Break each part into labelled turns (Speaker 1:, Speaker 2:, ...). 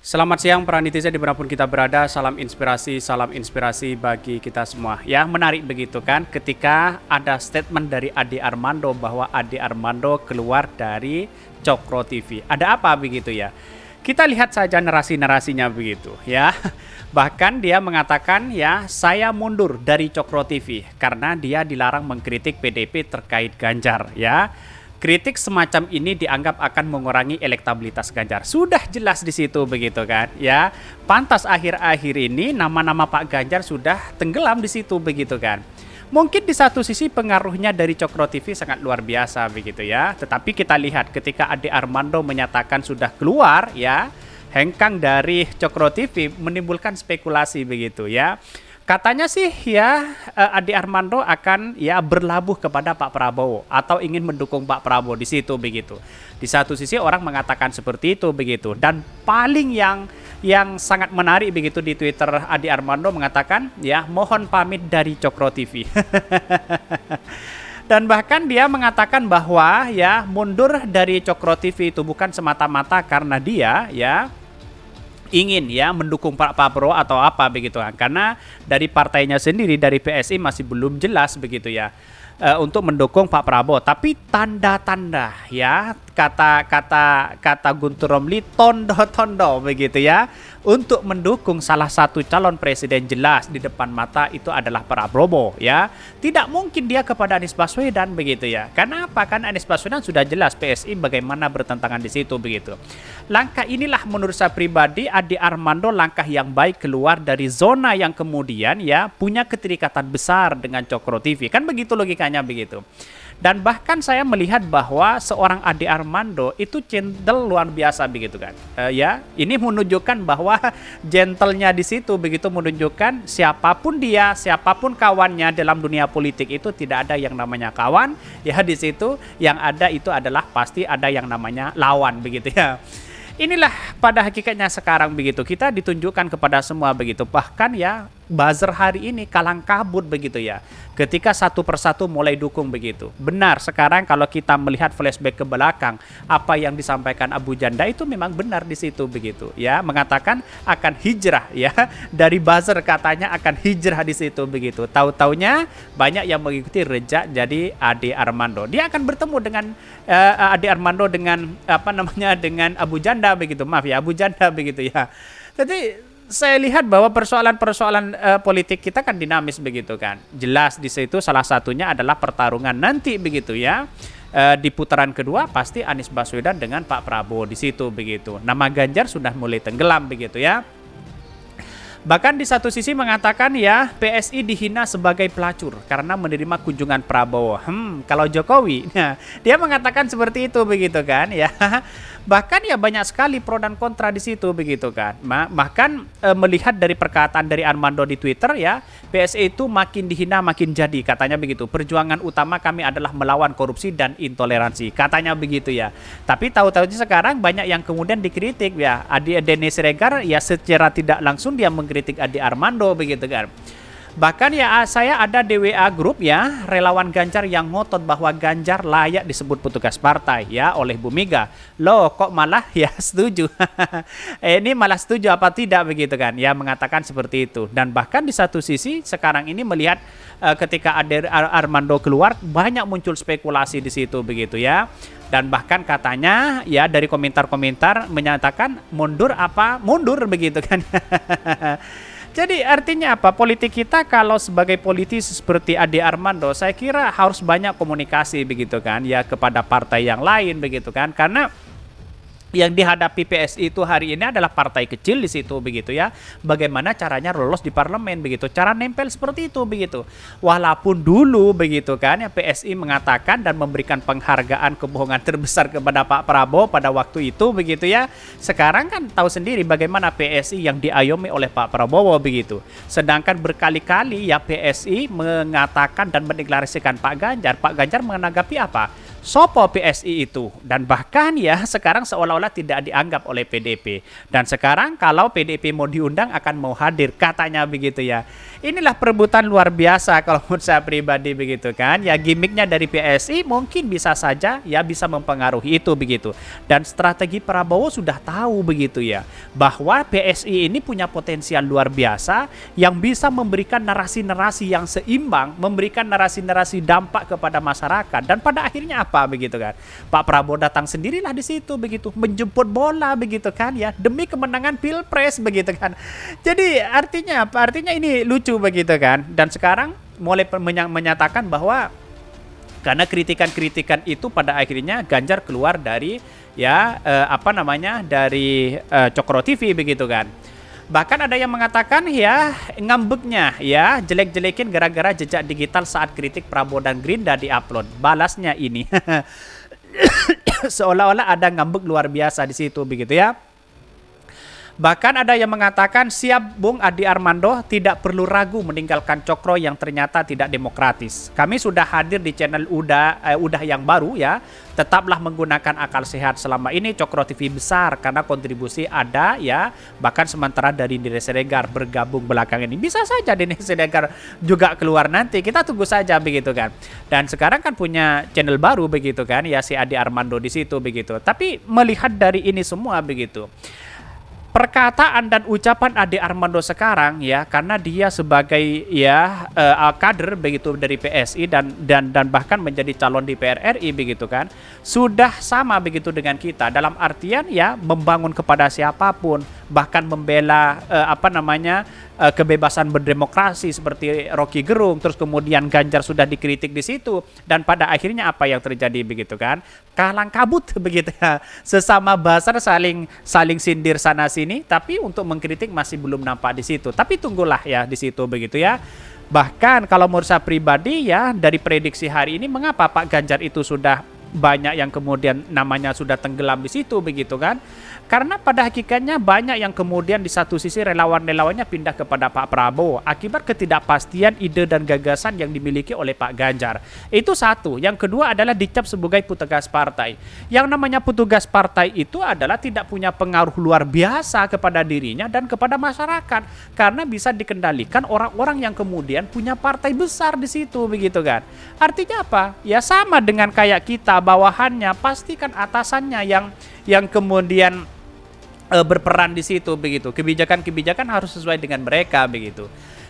Speaker 1: Selamat siang para netizen dimanapun kita berada, salam inspirasi bagi kita semua. Ya menarik begitu kan ketika ada statement dari Ade Armando bahwa Ade Armando keluar dari Cokro TV. Ada apa begitu ya? Kita lihat saja narasi-narasinya begitu ya. Bahkan dia mengatakan ya saya mundur dari Cokro TV karena dia dilarang mengkritik PDIP terkait Ganjar ya. Kritik semacam ini dianggap akan mengurangi elektabilitas Ganjar. Sudah jelas di situ begitu kan, ya. Pantas akhir-akhir ini nama-nama Pak Ganjar sudah tenggelam di situ begitu kan. Mungkin di satu sisi pengaruhnya dari Cokro TV sangat luar biasa begitu ya. Tetapi kita lihat ketika Ade Armando menyatakan sudah keluar ya, hengkang dari Cokro TV menimbulkan spekulasi begitu ya. Katanya sih ya Ade Armando akan ya berlabuh kepada Pak Prabowo atau ingin mendukung Pak Prabowo di situ begitu. Di satu sisi orang mengatakan seperti itu begitu dan paling yang sangat menarik begitu di Twitter Ade Armando mengatakan ya mohon pamit dari Cokro TV. Dan bahkan dia mengatakan bahwa ya mundur dari Cokro TV itu bukan semata-mata karena dia ya ingin ya mendukung Pak Prabowo atau apa begitu kan, karena dari partainya sendiri dari PSI masih belum jelas begitu ya untuk mendukung Pak Prabowo, tapi tanda-tanda ya kata Guntur Romli tondo-tondo begitu ya untuk mendukung salah satu calon presiden jelas di depan mata itu adalah Prabowo ya. Tidak mungkin dia kepada Anies Baswedan begitu ya. Karena apa? Kan Anies Baswedan sudah jelas PSI bagaimana bertentangan di situ begitu. Langkah inilah menurut saya pribadi Ade Armando langkah yang baik keluar dari zona yang kemudian ya punya keterikatan besar dengan Cokro TV. Kan begitu logikanya begitu. Dan bahkan saya melihat bahwa seorang Ade Armando itu gentle luar biasa begitu kan. Ya, ini menunjukkan bahwa gentlenya di situ begitu menunjukkan siapapun dia, siapapun kawannya dalam dunia politik itu tidak ada yang namanya kawan. Ya di situ yang ada itu adalah pasti ada yang namanya lawan begitu ya. Inilah pada hakikatnya sekarang begitu kita ditunjukkan kepada semua begitu, bahkan ya buzzer hari ini kalang kabut begitu ya ketika satu persatu mulai dukung begitu. Benar sekarang kalau kita melihat flashback ke belakang apa yang disampaikan Abu Janda itu memang benar di situ begitu ya, mengatakan akan hijrah ya dari buzzer katanya akan hijrah di situ begitu. Tahu-taunya banyak yang mengikuti rejak jadi Ade Armando. Dia akan bertemu dengan Ade Armando dengan apa namanya dengan Abu Janda begitu, maaf ya Abu Janda begitu ya. Jadi saya lihat bahwa persoalan politik kita kan dinamis begitu kan. Jelas di situ salah satunya adalah pertarungan nanti begitu ya. Di putaran kedua pasti Anies Baswedan dengan Pak Prabowo di situ begitu. Nama Ganjar sudah mulai tenggelam begitu ya. Bahkan di satu sisi mengatakan ya PSI dihina sebagai pelacur karena menerima kunjungan Prabowo. Kalau Jokowi, nah, dia mengatakan seperti itu begitu kan ya. Bahkan ya banyak sekali pro dan kontra di situ begitu kan. Bahkan melihat dari perkataan dari Armando di Twitter ya, PSI itu makin dihina makin jadi katanya begitu. Perjuangan utama kami adalah melawan korupsi dan intoleransi katanya begitu ya. Tapi tahu-tahu sekarang banyak yang kemudian dikritik ya. Denny Siregar ya secara tidak langsung dia mengkritik Ade Armando begitu kan. Bahkan ya saya ada di WA grup ya relawan Ganjar yang ngotot bahwa Ganjar layak disebut petugas partai ya oleh Bu Mega. Loh kok malah ya setuju. Ini malah setuju apa tidak begitu kan. Ya mengatakan seperti itu. Dan bahkan di satu sisi sekarang ini melihat ketika Ade Armando keluar banyak muncul spekulasi di situ begitu ya. Dan bahkan katanya ya dari komentar-komentar menyatakan mundur begitu kan. Jadi artinya apa? Politik kita kalau sebagai politisi seperti Ade Armando saya kira harus banyak komunikasi begitu kan ya kepada partai yang lain begitu kan, karena yang dihadapi PSI itu hari ini adalah partai kecil di situ begitu ya. Bagaimana caranya lolos di parlemen begitu. Cara nempel seperti itu begitu. Walaupun dulu begitu kan ya PSI mengatakan dan memberikan penghargaan kebohongan terbesar kepada Pak Prabowo pada waktu itu begitu ya. Sekarang kan tahu sendiri bagaimana PSI yang diayomi oleh Pak Prabowo begitu. Sedangkan berkali-kali ya PSI mengatakan dan mendeklarasikan Pak Ganjar menanggapi apa? Sopo PSI itu, dan bahkan ya sekarang seolah-olah seolah-olah tidak dianggap oleh PDIP. Dan sekarang kalau PDIP mau diundang akan mau hadir, katanya begitu ya. Inilah perebutan luar biasa kalau menurut saya pribadi begitu kan. Ya gimmicknya dari PSI mungkin bisa saja ya bisa mempengaruhi itu begitu. Dan strategi Prabowo sudah tahu begitu ya, bahwa PSI ini punya potensial luar biasa yang bisa memberikan narasi-narasi yang seimbang, memberikan narasi-narasi dampak kepada masyarakat. Dan pada akhirnya apa begitu kan? Pak Prabowo datang sendirilah di situ begitu, menjemput bola begitu kan ya, demi kemenangan Pilpres begitu kan. Jadi artinya apa? Artinya ini lucu begitu kan. Dan sekarang mulai menyatakan bahwa karena kritikan-kritikan itu pada akhirnya Ganjar keluar dari ya dari Cokro TV begitu kan. Bahkan ada yang mengatakan ya ngambeknya ya jelek-jelekin gara-gara jejak digital saat kritik Prabowo dan Gerinda diupload. Balasnya ini seolah-olah ada ngambek luar biasa di situ begitu ya. Bahkan ada yang mengatakan siap Bung Adi Armando, tidak perlu ragu meninggalkan Cokro yang ternyata tidak demokratis. Kami sudah hadir di channel Udah yang baru ya. Tetaplah menggunakan akal sehat. Selama ini Cokro TV besar karena kontribusi ada ya. Bahkan sementara dari Dene Siregar bergabung belakang ini. Bisa saja Dene Siregar juga keluar nanti. Kita tunggu saja begitu kan. Dan sekarang kan punya channel baru begitu kan ya, si Adi Armando di situ begitu. Tapi melihat dari ini semua begitu, perkataan dan ucapan Ade Armando sekarang ya, karena dia sebagai ya kader begitu dari PSI dan bahkan menjadi calon DPR RI begitu kan, sudah sama begitu dengan kita dalam artian ya membangun kepada siapapun, bahkan membela kebebasan berdemokrasi seperti Rocky Gerung. Terus kemudian Ganjar sudah dikritik di situ, dan pada akhirnya apa yang terjadi begitu kan, kalang kabut begitu ya, sesama buzzer saling sindir sana sini, tapi untuk mengkritik masih belum nampak di situ. Tapi tunggulah ya di situ begitu ya. Bahkan kalau menurut saya pribadi ya, dari prediksi hari ini mengapa Pak Ganjar itu sudah banyak yang kemudian namanya sudah tenggelam di situ begitu kan. Karena pada hakikatnya banyak yang kemudian di satu sisi relawan-relawannya pindah kepada Pak Prabowo akibat ketidakpastian ide dan gagasan yang dimiliki oleh Pak Ganjar. Itu satu. Yang kedua adalah dicap sebagai petugas partai. Yang namanya petugas partai itu adalah tidak punya pengaruh luar biasa kepada dirinya dan kepada masyarakat, karena bisa dikendalikan orang-orang yang kemudian punya partai besar di situ begitu kan. Artinya apa? Ya sama dengan kayak kita, bawahannya pastikan atasannya yang kemudian berperan di situ begitu. Kebijakan-kebijakan harus sesuai dengan mereka begitu.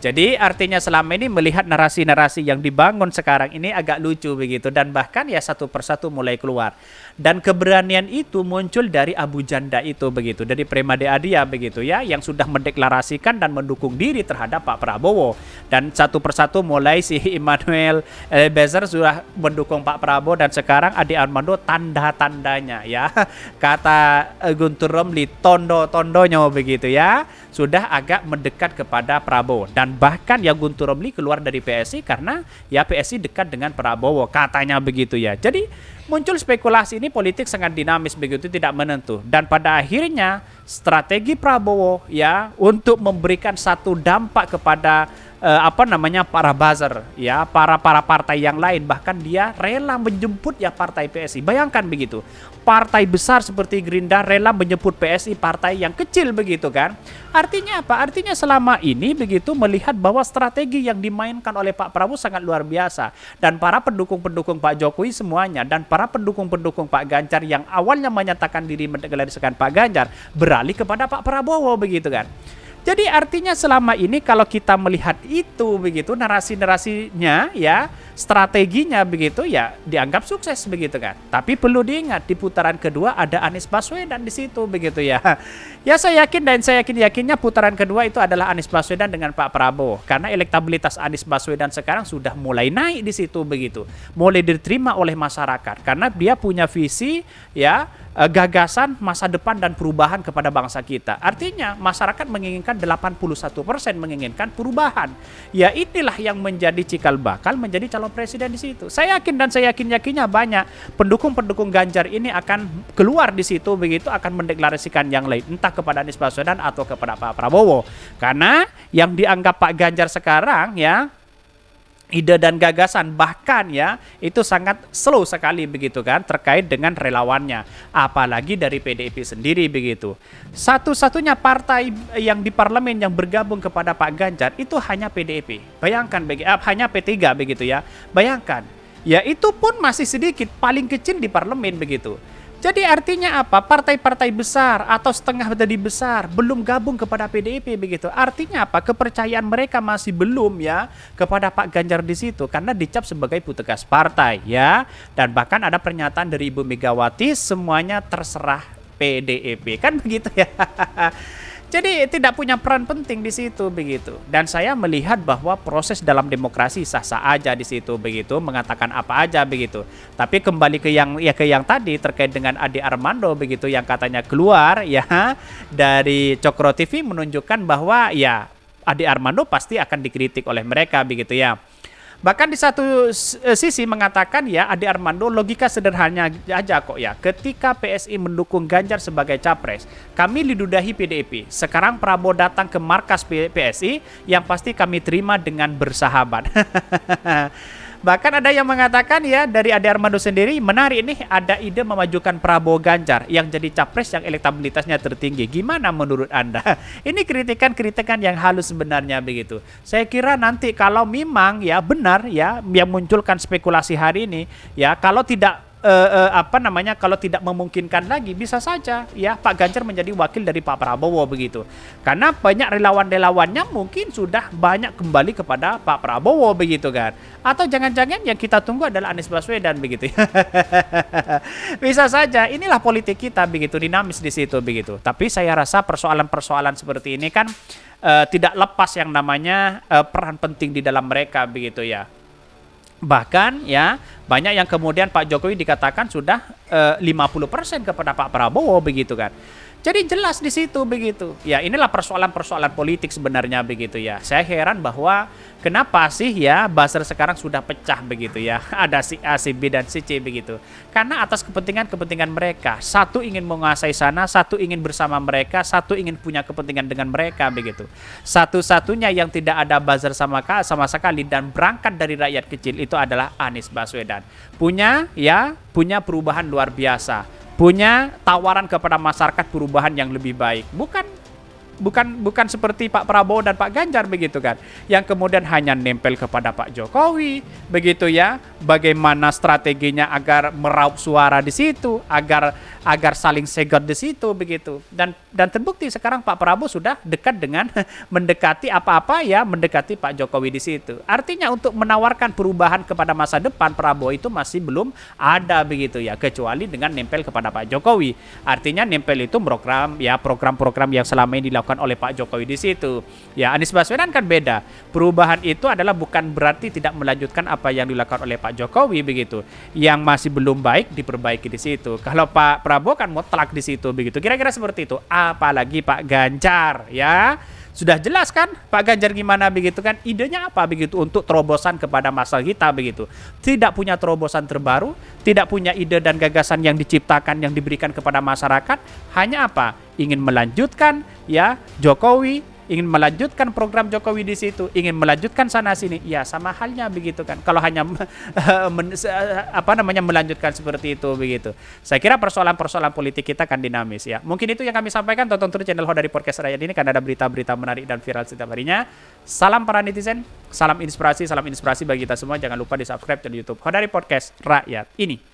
Speaker 1: Jadi artinya selama ini melihat narasi-narasi yang dibangun sekarang ini agak lucu begitu, dan bahkan ya satu persatu mulai keluar. Dan keberanian itu muncul dari Abu Janda itu begitu, dari Premade Adia begitu ya, yang sudah mendeklarasikan dan mendukung diri terhadap Pak Prabowo. Dan satu persatu mulai si Immanuel Bezer sudah mendukung Pak Prabowo, dan sekarang Ade Armando tanda-tandanya ya. Kata Guntur Romli tondo-tondonya begitu ya, sudah agak mendekat kepada Prabowo. Dan bahkan ya Guntur Romli keluar dari PSI karena ya PSI dekat dengan Prabowo, katanya begitu ya. Jadi muncul spekulasi ini, politik sangat dinamis begitu, tidak menentu. Dan pada akhirnya strategi Prabowo ya untuk memberikan satu dampak kepada para buzzer ya, para partai yang lain, bahkan dia rela menjemput ya partai PSI. Bayangkan begitu, partai besar seperti Gerindra rela menjemput PSI, partai yang kecil begitu kan. Artinya apa? Artinya selama ini begitu melihat bahwa strategi yang dimainkan oleh Pak Prabowo sangat luar biasa, dan para pendukung-pendukung Pak Jokowi semuanya dan para pendukung-pendukung Pak Ganjar yang awalnya menyatakan diri mendeklarasikan Pak Ganjar beralih kepada Pak Prabowo begitu kan. Jadi artinya selama ini kalau kita melihat itu begitu, narasi-narasinya ya, strateginya begitu ya dianggap sukses begitu kan. Tapi perlu diingat di putaran kedua ada Anies Baswedan di situ begitu ya. Ya saya yakin, dan saya yakinnya putaran kedua itu adalah Anies Baswedan dengan Pak Prabowo, karena elektabilitas Anies Baswedan sekarang sudah mulai naik di situ begitu. Mulai diterima oleh masyarakat karena dia punya visi ya, gagasan masa depan dan perubahan kepada bangsa kita. Artinya masyarakat menginginkan 81% menginginkan perubahan. Ya inilah yang menjadi cikal bakal menjadi calon presiden di situ. Saya yakin, dan saya yakinnya banyak pendukung-pendukung Ganjar ini akan keluar di situ begitu, akan mendeklarasikan yang lain, entah kepada Anies Baswedan atau kepada Pak Prabowo. Karena yang dianggap Pak Ganjar sekarang ya ide dan gagasan, bahkan ya itu sangat slow sekali begitu kan terkait dengan relawannya, apalagi dari PDIP sendiri begitu. Satu-satunya partai yang di parlemen yang bergabung kepada Pak Ganjar itu hanya PDIP. Bayangkan hanya P3 begitu ya. Bayangkan. Ya itu pun masih sedikit, paling kecil di parlemen begitu. Jadi artinya apa? Partai-partai besar atau setengah dari besar belum gabung kepada PDIP begitu. Artinya apa? Kepercayaan mereka masih belum ya kepada Pak Ganjar di situ karena dicap sebagai petugas partai ya. Dan bahkan ada pernyataan dari Ibu Megawati semuanya terserah PDIP kan begitu ya. Jadi tidak punya peran penting di situ begitu. Dan saya melihat bahwa proses dalam demokrasi sah-sah aja di situ begitu, mengatakan apa aja begitu. Tapi kembali ke yang tadi terkait dengan Ade Armando begitu yang katanya keluar ya dari Cokro TV menunjukkan bahwa ya Ade Armando pasti akan dikritik oleh mereka begitu ya. Bahkan di satu sisi mengatakan ya Ade Armando logika sederhana aja kok ya. Ketika PSI mendukung Ganjar sebagai capres, kami diludahi PDIP. Sekarang Prabowo datang ke markas PSI yang pasti kami terima dengan bersahabat. Bahkan ada yang mengatakan ya dari Ade Armando sendiri menarik nih ada ide memajukan Prabowo Ganjar yang jadi capres yang elektabilitasnya tertinggi. Gimana menurut Anda? Ini kritikan-kritikan yang halus sebenarnya begitu. Saya kira nanti kalau memang ya benar ya yang munculkan spekulasi hari ini ya kalau tidak kalau tidak memungkinkan lagi bisa saja ya Pak Ganjar menjadi wakil dari Pak Prabowo begitu. Karena banyak relawan-relawannya mungkin sudah banyak kembali kepada Pak Prabowo begitu kan. Atau jangan-jangan yang kita tunggu adalah Anies Baswedan begitu. Bisa saja. Inilah politik kita begitu dinamis di situ begitu. Tapi saya rasa persoalan-persoalan seperti ini kan tidak lepas yang namanya peran penting di dalam mereka begitu ya. Bahkan ya banyak yang kemudian Pak Jokowi dikatakan sudah 50% kepada Pak Prabowo begitu kan. Jadi jelas di situ begitu. Ya inilah persoalan-persoalan politik sebenarnya begitu ya. Saya heran bahwa kenapa sih ya buzzer sekarang sudah pecah begitu ya. Ada si A, si B dan si C begitu. Karena atas kepentingan-kepentingan mereka. Satu ingin menguasai sana, satu ingin bersama mereka, satu ingin punya kepentingan dengan mereka begitu. Satu-satunya yang tidak ada buzzer sama sekali dan berangkat dari rakyat kecil itu adalah Anies Baswedan. Punya perubahan luar biasa. Punya tawaran kepada masyarakat perubahan yang lebih baik. Bukan seperti Pak Prabowo dan Pak Ganjar begitu kan. Yang kemudian hanya nempel kepada Pak Jokowi begitu ya. Bagaimana strateginya agar meraup suara di situ, agar saling segot di situ begitu. Dan terbukti sekarang Pak Prabowo sudah dekat dengan mendekati mendekati Pak Jokowi di situ. Artinya untuk menawarkan perubahan kepada masa depan Prabowo itu masih belum ada begitu ya, kecuali dengan nempel kepada Pak Jokowi. Artinya nempel itu program-program yang selama ini dilakukan oleh Pak Jokowi di situ. Ya Anies Baswedan kan beda. Perubahan itu adalah bukan berarti tidak melanjutkan apa yang dilakukan oleh Pak Jokowi begitu. Yang masih belum baik diperbaiki di situ. Kalau Pak Prabowo kan mutlak di situ begitu. Kira-kira seperti itu. Apalagi Pak Ganjar ya. Sudah jelas kan Pak Ganjar gimana begitu kan, idenya apa begitu untuk terobosan kepada masyarakat kita begitu. Tidak punya terobosan terbaru, tidak punya ide dan gagasan yang diciptakan yang diberikan kepada masyarakat, hanya apa? Ingin melanjutkan ya Jokowi, ingin melanjutkan program Jokowi di situ, ingin melanjutkan sana sini, ya sama halnya begitu kan. Kalau hanya melanjutkan seperti itu begitu. Saya kira persoalan-persoalan politik kita kan dinamis ya. Mungkin itu yang kami sampaikan. Tonton terus channel Hodari Podcast Rakyat ini karena ada berita-berita menarik dan viral setiap harinya. Salam para netizen, salam inspirasi bagi kita semua. Jangan lupa di subscribe channel YouTube Hodari Podcast Rakyat ini.